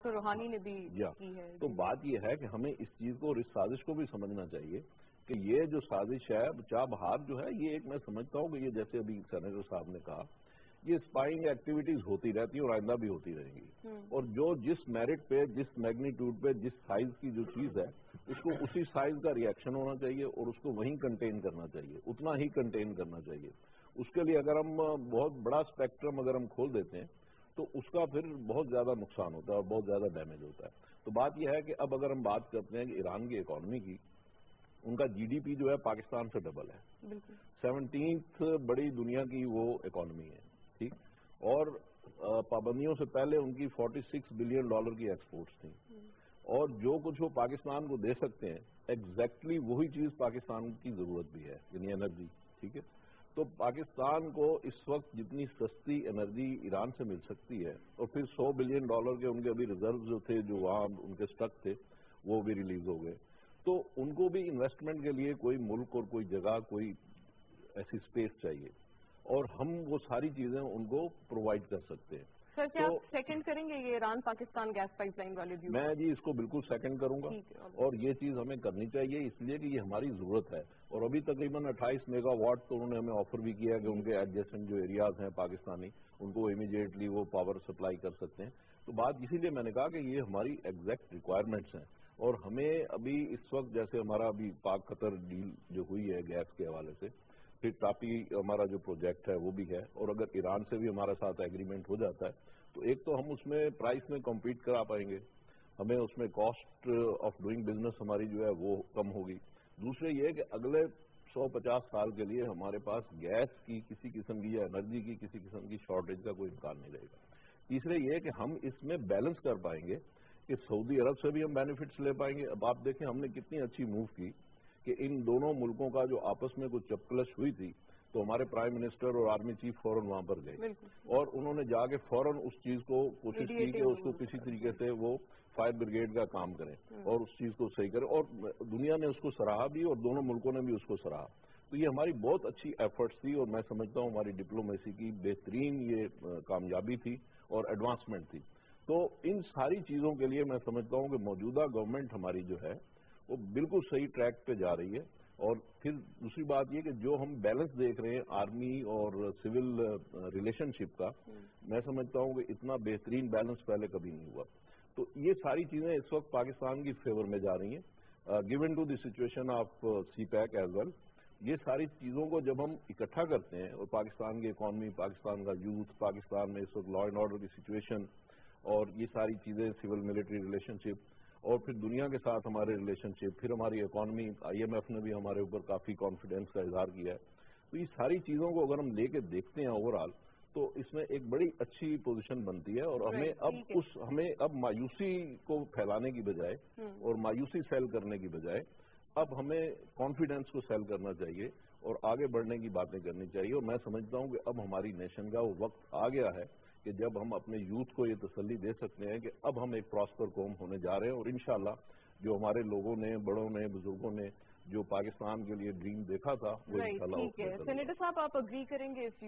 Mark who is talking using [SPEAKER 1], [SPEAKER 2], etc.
[SPEAKER 1] تو روحانی نے بھی کی ہے.
[SPEAKER 2] تو بات یہ ہے کہ ہمیں اس چیز کو اور اس سازش کو بھی سمجھنا چاہیے کہ یہ جو سازش ہے چاہ بہار جو ہے یہ ایک میں سمجھتا ہوں کہ یہ جیسے ابھی سینیٹر صاحب نے کہا یہ اسپائنگ ایکٹیویٹیز ہوتی رہتی ہیں اور آئندہ بھی ہوتی رہیں گی. اور جو جس میرٹ پہ جس میگنیٹیوڈ پہ جس سائز کی جو چیز ہے اس کو اسی سائز کا ریئیکشن ہونا چاہیے اور اس کو وہیں کنٹین کرنا چاہیے, اتنا ہی کنٹین کرنا چاہیے. اس کے لیے اگر ہم بہت بڑا اسپیکٹرم اگر ہم کھول دیتے ہیں تو اس کا پھر بہت زیادہ نقصان ہوتا ہے اور بہت زیادہ ڈیمیج ہوتا ہے. تو بات یہ ہے کہ اب اگر ہم بات کرتے ہیں کہ ایران کی اکانومی کی, ان کا جی ڈی پی جو ہے پاکستان سے ڈبل ہے, 17th بڑی دنیا کی وہ اکانومی ہے, ٹھیک, اور پابندیوں سے پہلے ان کی $46 بلین کی ایکسپورٹس تھیں, اور جو کچھ وہ پاکستان کو دے سکتے ہیں ایگزیکٹلی وہی چیز پاکستان کی ضرورت بھی ہے, یعنی انرجی, ٹھیک ہے. تو پاکستان کو اس وقت جتنی سستی انرجی ایران سے مل سکتی ہے, اور پھر $100 بلین کے ان کے ابھی ریزرو جو تھے جو وہاں ان کے سٹک تھے وہ بھی ریلیز ہو گئے, تو ان کو بھی انویسٹمنٹ کے لیے کوئی ملک اور کوئی جگہ کوئی ایسی اسپیس چاہیے, اور ہم وہ ساری چیزیں ان کو پرووائڈ کر سکتے ہیں.
[SPEAKER 1] سر کیا آپ سیکنڈ کریں گے یہ Iran Pakistan gas pipeline والے ویو؟
[SPEAKER 2] میں جی اس کو بالکل سیکنڈ کروں گا, اور یہ چیز ہمیں کرنی چاہیے اس لیے کہ یہ ہماری ضرورت ہے. اور ابھی تقریباً 28 میگا واٹ تو انہوں نے ہمیں آفر بھی کیا کہ ان کے ایڈجسٹنٹ جو ایریاز ہیں پاکستانی ان کو امیڈیٹلی وہ پاور سپلائی کر سکتے ہیں. تو بات اسی لیے میں نے کہا کہ یہ ہماری ایگزیکٹ ریکوائرمنٹس ہیں, اور ہمیں ابھی اس وقت جیسے ہمارا ابھی پاک قطر ڈیل جو ہوئی ہے گیس کے حوالے سے, پھر ٹاپی ہمارا جو پروجیکٹ ہے وہ بھی ہے, اور اگر ایران سے بھی ہمارے ساتھ ایگریمنٹ ہو جاتا ہے تو ایک تو ہم اس میں پرائس میں کمپیٹ کرا پائیں گے, ہمیں اس میں کاسٹ آف ڈوئنگ بزنس ہماری جو ہے وہ کم ہوگی. دوسرے یہ کہ اگلے 150 سال کے لیے ہمارے پاس گیس کی کسی قسم کی یا انرجی کی کسی قسم کی شارٹیج کا کوئی امکان نہیں رہے گا. تیسرے یہ کہ ہم اس میں بیلنس کر پائیں گے کہ سعودی عرب سے بھی ہم بینیفٹس لے پائیں گے. اب آپ دیکھیں ہم نے کتنی اچھی موو کی کہ ان دونوں ملکوں کا جو آپس میں کچھ چپکلش ہوئی تھی تو ہمارے پرائم منسٹر اور آرمی چیف فوراً وہاں پر گئے, اور انہوں نے جا کے فوراً اس چیز کو کوشش کی کہ اس کو کسی طریقے سے وہ فائر بریگیڈ کا کام کریں اور اس چیز کو صحیح کریں, اور دنیا نے اس کو سراہا بھی اور دونوں ملکوں نے بھی اس کو سراہا. تو یہ ہماری بہت اچھی ایفرٹس تھی, اور میں سمجھتا ہوں ہماری ڈپلومیسی کی بہترین یہ کامیابی تھی اور ایڈوانسمنٹ تھی. تو ان ساری چیزوں کے لیے میں سمجھتا ہوں کہ موجودہ گورنمنٹ ہماری جو ہے وہ بالکل صحیح ٹریک پہ جا رہی ہے. اور پھر دوسری بات یہ کہ جو ہم بیلنس دیکھ رہے ہیں آرمی اور سول ریلیشن شپ کا, میں سمجھتا ہوں کہ اتنا بہترین بیلنس پہلے کبھی نہیں ہوا. تو یہ ساری چیزیں اس وقت پاکستان کی فیور میں جا رہی ہیں given to the situation of CPEC as well. یہ ساری چیزوں کو جب ہم اکٹھا کرتے ہیں, اور پاکستان کی اکانومی, پاکستان کا یوتھ, پاکستان میں اس وقت لا اینڈ آرڈر کی سچویشن, اور یہ ساری چیزیں سول ملٹری ریلیشن شپ, اور پھر دنیا کے ساتھ ہمارے ریلیشن شپ, پھر ہماری اکانومی, آئی ایم ایف نے بھی ہمارے اوپر کافی کانفیڈینس کا اظہار کیا ہے. تو یہ ساری چیزوں کو اگر ہم لے کے دیکھتے ہیں اوور آل تو اس میں ایک بڑی اچھی پوزیشن بنتی ہے. اور ہمیں اب مایوسی کو پھیلانے کی بجائے اور مایوسی سیل کرنے کی بجائے اب ہمیں کانفیڈینس کو سیل کرنا چاہیے اور آگے بڑھنے کی باتیں کرنی چاہیے. اور میں سمجھتا ہوں کہ اب ہماری نیشن کا وہ وقت آ گیا ہے کہ جب ہم اپنے یوتھ کو یہ تسلی دے سکتے ہیں کہ اب ہم ایک پراسپر قوم ہونے جا رہے ہیں, اور انشاءاللہ جو ہمارے لوگوں نے, بڑوں نے, بزرگوں نے جو پاکستان کے لیے ڈریم دیکھا تھا وہ انشاءاللہ.
[SPEAKER 1] سینیٹر صاحب آپ اگری کریں گے اس